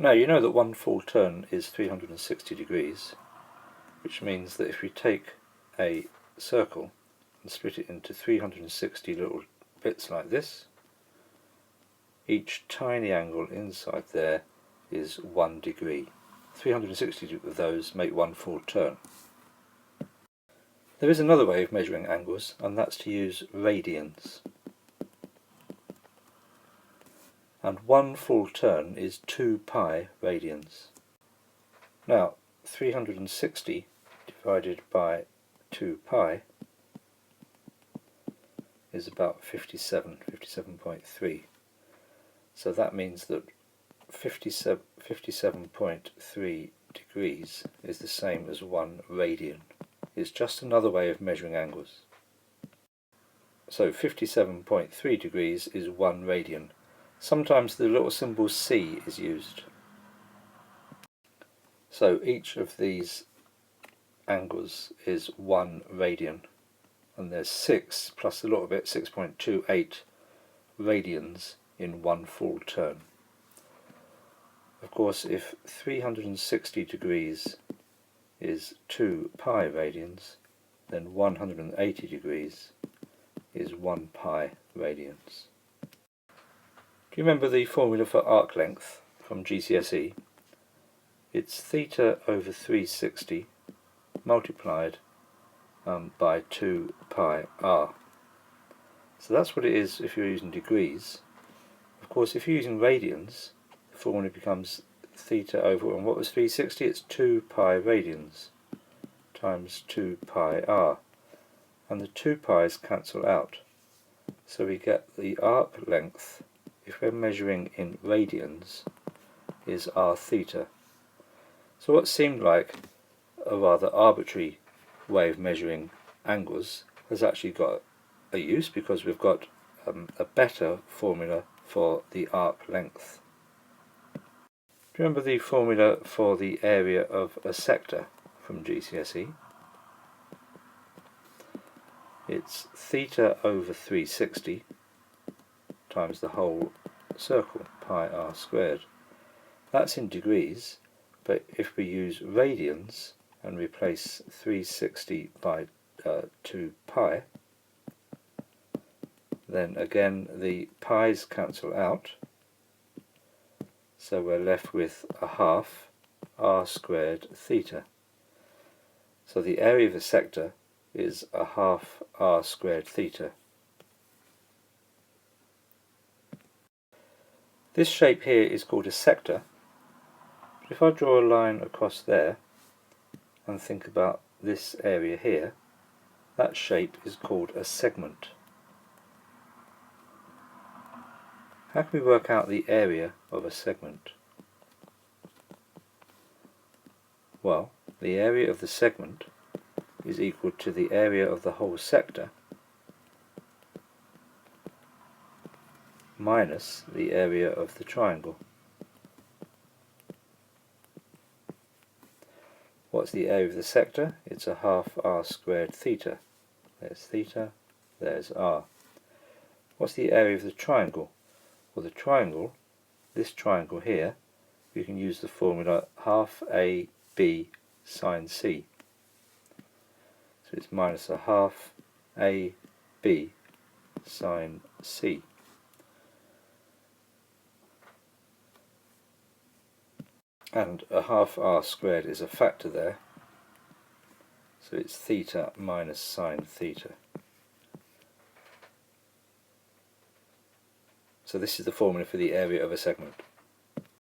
Now you know that one full turn is 360 degrees, which means that if we take a circle and split it into 360 little bits like this, each tiny angle inside there is 1 degree. 360 of those make one full turn. There is another way of measuring angles, and that's to use radians. And one full turn is 2 pi radians. Now 360 divided by 2 pi is about 57.3. So that means that 57.3 degrees is the same as 1 radian. It's just another way of measuring angles. So 57.3 degrees is 1 radian. Sometimes the little symbol C is used. So each of these angles is 1 radian, and there's 6 plus a little bit, 6.28 radians in one full turn. Of course, if 360 degrees is 2 pi radians, then 180 degrees is 1 pi radians. Do you remember the formula for arc length from GCSE? It's theta over 360 multiplied by 2 pi r. So that's what it is if you're using degrees. Of course, if you're using radians, the formula becomes theta over, and what was 360? It's 2 pi radians times 2 pi r. And the 2 pi's cancel out. So we get the arc length, if we're measuring in radians, is r theta. So what seemed like a rather arbitrary way of measuring angles has actually got a use, because we've got a better formula for the arc length. Do you remember the formula for the area of a sector from GCSE? It's theta over 360 times the whole circle, pi r squared. That's in degrees, but if we use radians and replace 360 by 2 pi, then again the pi's cancel out, so we're left with a half r squared theta. So the area of a sector is a half r squared theta. This shape here is called a sector. But if I draw a line across there and think about this area here, that shape is called a segment. How can we work out the area of a segment? Well, the area of the segment is equal to the area of the whole sector minus the area of the triangle. What's the area of the sector? It's a half r squared theta. There's theta, there's r. What's the area of the triangle? Well, the triangle, this triangle here, we can use the formula half a b sine c. So it's minus a half a b sine c. And a half r squared is a factor there, so it's theta minus sine theta. So this is the formula for the area of a segment.